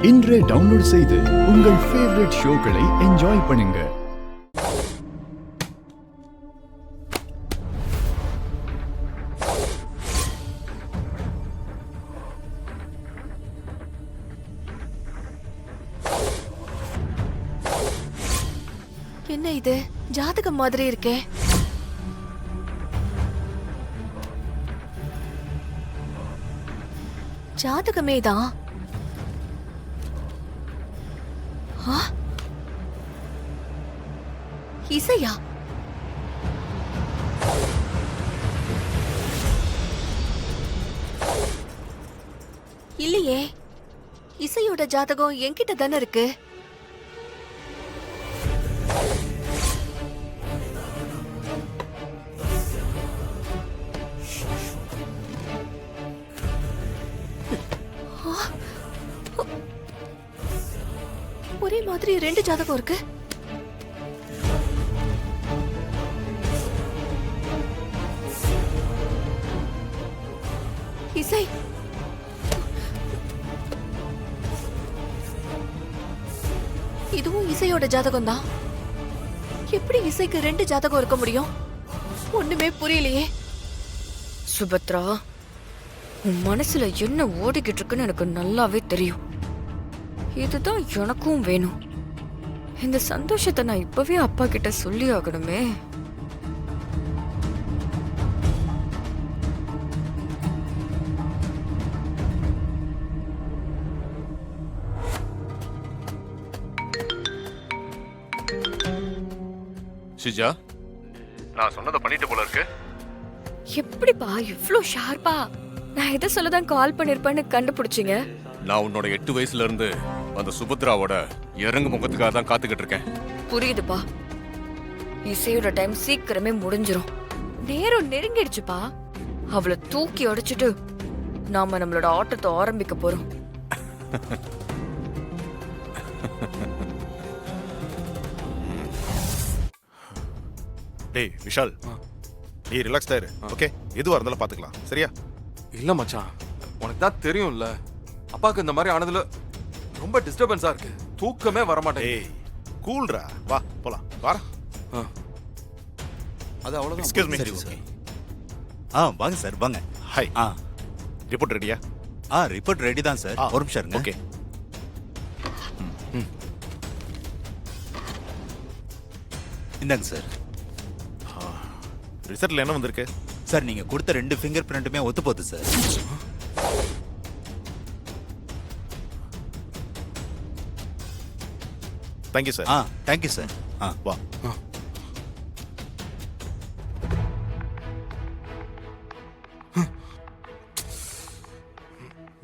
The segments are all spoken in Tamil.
இன்றே டவுன்லோட் செய்து உங்கள் ஃபேவரட் ஷோக்களை என்ஜாய் பண்ணுங்க. என்ன இது ஜாதகம் மாதிரி இருக்கே? ஜாதகமே தான். இசையா? இல்லையே, இசையோட ஜாதகம் என்கிட்ட தானே இருக்கு. ஒரே மாதிரி ரெண்டு ஜாதகம் இருக்கு. இசை, இதுவும் இசையோட ஜாதகம் தான். எப்படி இசைக்கு ரெண்டு ஜாதகம் இருக்க முடியும்? ஒண்ணுமே புரியலையே. சுபத்ரா, உன் மனசுல என்ன ஓடிக்கிட்டு இருக்குன்னு எனக்கு நல்லாவே தெரியும். இதுதான் எனக்கும் வேணும். இந்த சந்தோஷத்தை நான் இப்பவே அப்பா கிட்ட சொல்லி ஆகணுமே. ஷிஜா, நான் சொன்னதை பண்ணிட்டு போல இருக்கு. எப்படிப்பா இவ்ளோ ஷார்ப்பா நான் எதை சொல்லதான் கால் பண்ணிருப்பேன்னு கண்டுபிடிச்சிங்க? நான் உன்னோட 8 வயசுல இருந்து அந்த சுபத்ராவோட இறங்கு முகத்துக்காக தான் காத்துக்கிட்டு இருக்கேன். புரியுதுப்பா. இசையோட டைம் சீக்கிரமே முடிஞ்சிரும். நேரம் நெருங்கிடுச்சுப்பா. அவளை தூக்கி அடிச்சுட்டு நாம நம்மளோட ஆட்டத்தை ஆரம்பிக்க போறோம். டேய் விஷால், நீ ரிலாக்ஸ்டா இரு. ஓகே, எதுவா இருந்தாலும் பாத்துக்கலாம். சரியா? இல்ல மச்சான், உனக்கு தான் தெரியும்ல, அப்பாக்கு இந்த மாதிரி ஆனதுல ரொம்ப டிஸ்டர்பன்ஸா இருக்கு. தூக்கமே வர மாட்டேன். ஏய் கூல்ரா, வா போலாம். வா. அது அவ்வளவுதான். Excuse me. சரி, ஓகே. வாங்க சார், வாங்க. ஹாய். ரிப்போர்ட் ரெடியா? ரிப்போர்ட் ரெடி தான் சார். ஒரு நிமிஷம் இருங்க. ஓகே. இந்தாங்க சார். ரிசல்ட்ல என்ன வந்திருக்கு? சார், நீங்க கொடுத்த 2 ஃபிங்கர் பிரிண்ட்டுமே ஒத்து போகுது sir. Thank you sir. Thank you sir. வா.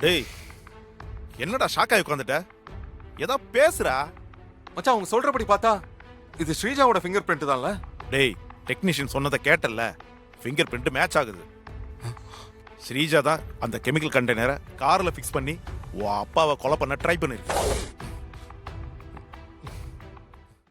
டேய், என்னடா ஷாக் ஆகி உட்கார்ந்துட்ட? ஏதா பேசுறா? மச்சான், அவங்க சொல்றபடி பார்த்தா இது ஸ்ரீஜாவோட ஃபிங்கர் பிரிண்ட் தான்ல? டேய், டெக்னீஷியன் சொன்னதை கேட்டல்ல, ஃபிங்கர் பிரிண்ட் மேட்ச் ஆகுது. ஸ்ரீஜா தான் அந்த கெமிக்கல் கண்டெய்னரை கார்ல ஃபிக்ஸ் பண்ணி உன் அப்பாவை கொலை பண்ண ட்ரை பண்ணிருக்கு.